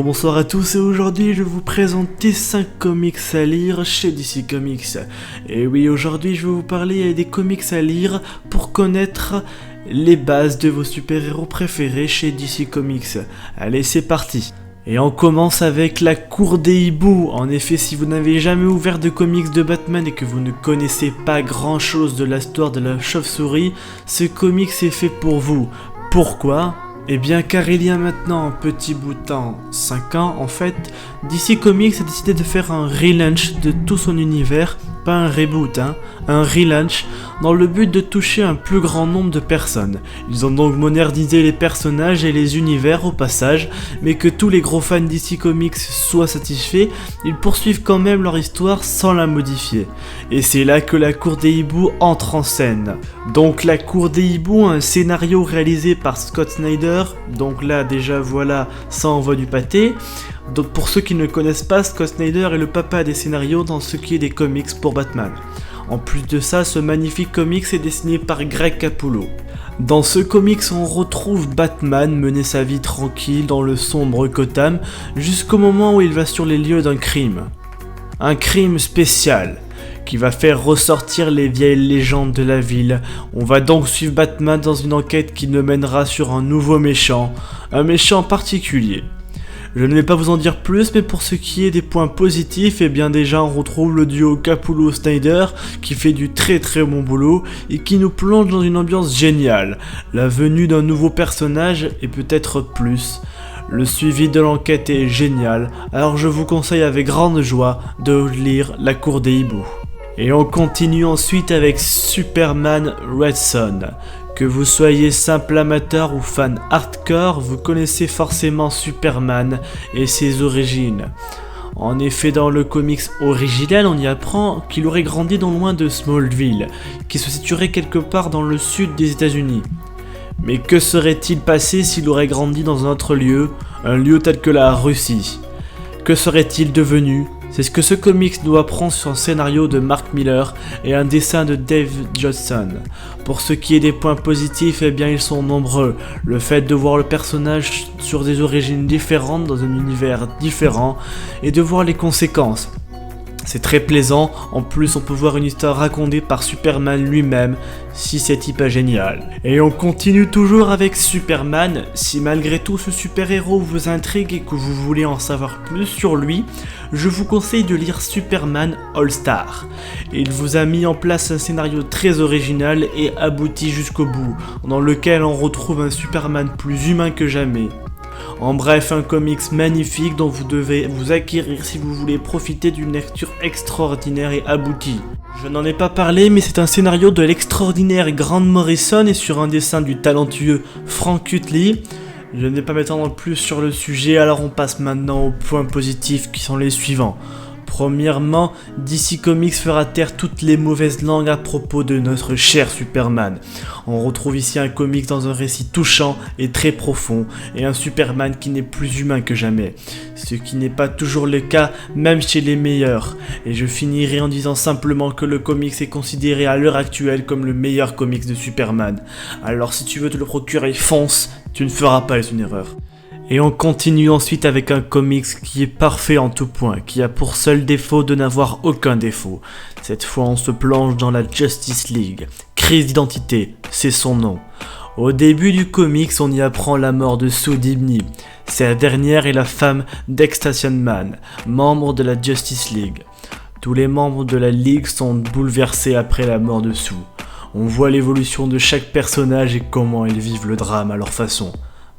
Bonjour, bonsoir à tous et aujourd'hui je vais vous présenter 5 comics à lire chez DC Comics. Et oui, aujourd'hui je vais vous parler des comics à lire pour connaître les bases de vos super-héros préférés chez DC Comics. Allez, c'est parti. Et on commence avec la Cour des Hiboux. En effet, si vous n'avez jamais ouvert de comics de Batman et que vous ne connaissez pas grand chose de l'histoire de la chauve-souris, ce comics est fait pour vous. Pourquoi ? Eh bien car il y a maintenant un petit bout de temps, 5 ans en fait, DC Comics a décidé de faire un relaunch de tout son univers, pas un reboot, un relaunch, dans le but de toucher un plus grand nombre de personnes. Ils ont donc modernisé les personnages et les univers au passage, mais que tous les gros fans DC Comics soient satisfaits, ils poursuivent quand même leur histoire sans la modifier. Et c'est là que la Cour des Hiboux entre en scène. Donc la Cour des Hiboux, un scénario réalisé par Scott Snyder, donc là déjà voilà, ça envoie du pâté. Donc pour ceux qui ne connaissent pas, Scott Snyder est le papa des scénarios dans ce qui est des comics pour Batman. En plus de ça, ce magnifique comics est dessiné par Greg Capullo. Dans ce comics, on retrouve Batman mener sa vie tranquille dans le sombre Gotham jusqu'au moment où il va sur les lieux d'un crime. Un crime spécial qui va faire ressortir les vieilles légendes de la ville. On va donc suivre Batman dans une enquête qui le mènera sur un nouveau méchant, un méchant particulier. Je ne vais pas vous en dire plus, mais pour ce qui est des points positifs, eh bien déjà on retrouve le duo Capullo-Snyder qui fait du très bon boulot et qui nous plonge dans une ambiance géniale. La venue d'un nouveau personnage et peut-être plus. Le suivi de l'enquête est génial, alors je vous conseille avec grande joie de lire La Cour des Hiboux. Et on continue ensuite avec Superman Red Son. Que vous soyez simple amateur ou fan hardcore, vous connaissez forcément Superman et ses origines. En effet, dans le comics original, on y apprend qu'il aurait grandi non loin de Smallville, qui se situerait quelque part dans le sud des États-Unis. Mais que serait-il passé s'il aurait grandi dans un autre lieu, un lieu tel que la Russie ? Que serait-il devenu ? C'est ce que ce comics nous apprend sur un scénario de Mark Millar et un dessin de Dave Johnson. Pour ce qui est des points positifs, eh bien ils sont nombreux. Le fait de voir le personnage sur des origines différentes dans un univers différent et de voir les conséquences. C'est très plaisant, en plus on peut voir une histoire racontée par Superman lui-même, si c'est type génial. Et on continue toujours avec Superman. Si malgré tout ce super-héros vous intrigue et que vous voulez en savoir plus sur lui, je vous conseille de lire Superman All-Star. Il vous a mis en place un scénario très original et abouti jusqu'au bout, dans lequel on retrouve un Superman plus humain que jamais. En bref, un comics magnifique dont vous devez vous acquérir si vous voulez profiter d'une lecture extraordinaire et aboutie. Je n'en ai pas parlé, mais c'est un scénario de l'extraordinaire Grant Morrison et sur un dessin du talentueux Frank Quitely. Je ne vais pas m'étendre plus sur le sujet, alors on passe maintenant aux points positifs qui sont les suivants. Premièrement, DC Comics fera taire toutes les mauvaises langues à propos de notre cher Superman. On retrouve ici un comics dans un récit touchant et très profond, et un Superman qui n'est plus humain que jamais. Ce qui n'est pas toujours le cas, même chez les meilleurs. Et je finirai en disant simplement que le comics est considéré à l'heure actuelle comme le meilleur comics de Superman. Alors si tu veux te le procurer, fonce, tu ne feras pas une erreur. Et on continue ensuite avec un comics qui est parfait en tout point, qui a pour seul défaut de n'avoir aucun défaut. Cette fois on se plonge dans la Justice League. Crise d'identité, c'est son nom. Au début du comics, on y apprend la mort de Sue Dibny. Cette dernière est la femme d'Extension Man, membre de la Justice League. Tous les membres de la Ligue sont bouleversés après la mort de Sue. On voit l'évolution de chaque personnage et comment ils vivent le drame à leur façon.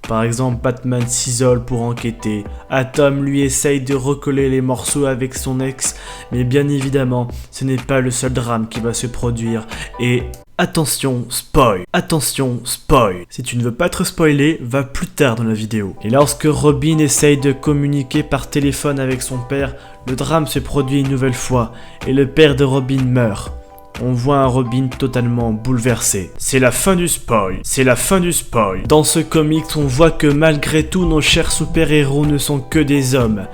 Par exemple, Batman s'isole pour enquêter, Atom lui essaye de recoller les morceaux avec son ex, mais bien évidemment, ce n'est pas le seul drame qui va se produire, et attention, spoil. Si tu ne veux pas être spoilé, va plus tard dans la vidéo. Et lorsque Robin essaye de communiquer par téléphone avec son père, le drame se produit une nouvelle fois, et le père de Robin meurt. On voit un Robin totalement bouleversé. C'est la fin du spoil. Dans ce comics, on voit que malgré tout, nos chers super-héros ne sont que des hommes.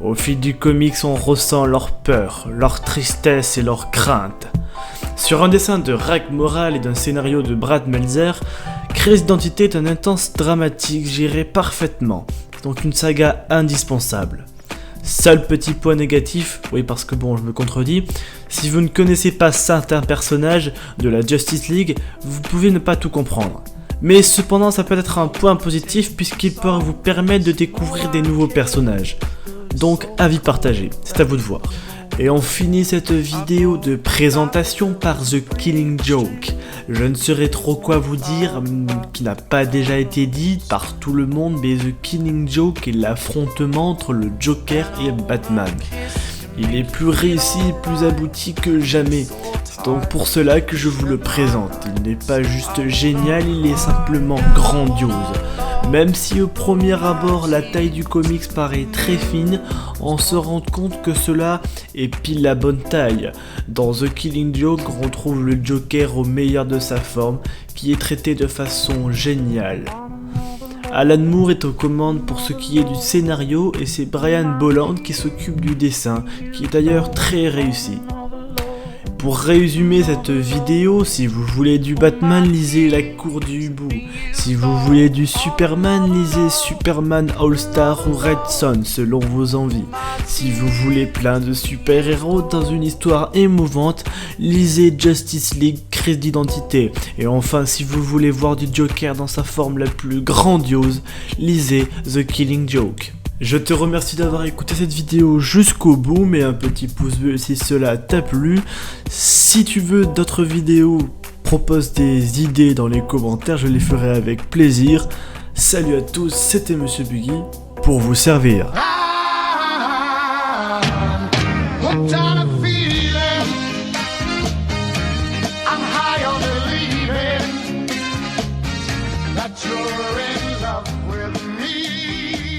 Au fil du comics, on ressent leur peur, leur tristesse et leur crainte. Sur un dessin de Rag Moral et d'un scénario de Brad Meltzer, Crise d'identité est un intense dramatique géré parfaitement. donc une saga indispensable. Seul petit point négatif, oui parce que bon je me contredis, si vous ne connaissez pas certains personnages de la Justice League, vous pouvez ne pas tout comprendre. Mais cependant ça peut être un point positif puisqu'il peut vous permettre de découvrir des nouveaux personnages. Donc avis partagé, c'est à vous de voir. Et on finit cette vidéo de présentation par The Killing Joke. Je ne saurais trop quoi vous dire, qui n'a pas déjà été dit par tout le monde, mais The Killing Joke est l'affrontement entre le Joker et Batman. Il est plus réussi et plus abouti que jamais. C'est donc pour cela que je vous le présente. Il n'est pas juste génial, il est simplement grandiose. Même si au premier abord la taille du comics paraît très fine, on se rend compte que cela est pile la bonne taille. Dans The Killing Joke, on trouve le Joker au meilleur de sa forme, qui est traité de façon géniale. Alan Moore est aux commandes pour ce qui est du scénario et c'est Brian Bolland qui s'occupe du dessin, qui est d'ailleurs très réussi. Pour résumer cette vidéo, si vous voulez du Batman, lisez La Cour du Hibou. Si vous voulez du Superman, lisez Superman All-Star ou Red Son selon vos envies. Si vous voulez plein de super-héros dans une histoire émouvante, lisez Justice League Crise d'identité. Et enfin, si vous voulez voir du Joker dans sa forme la plus grandiose, lisez The Killing Joke. Je te remercie d'avoir écouté cette vidéo jusqu'au bout, mets un petit pouce bleu si cela t'a plu. Si tu veux d'autres vidéos, propose des idées dans les commentaires, je les ferai avec plaisir. Salut à tous, c'était Monsieur Buggy pour vous servir. That you're in love with me.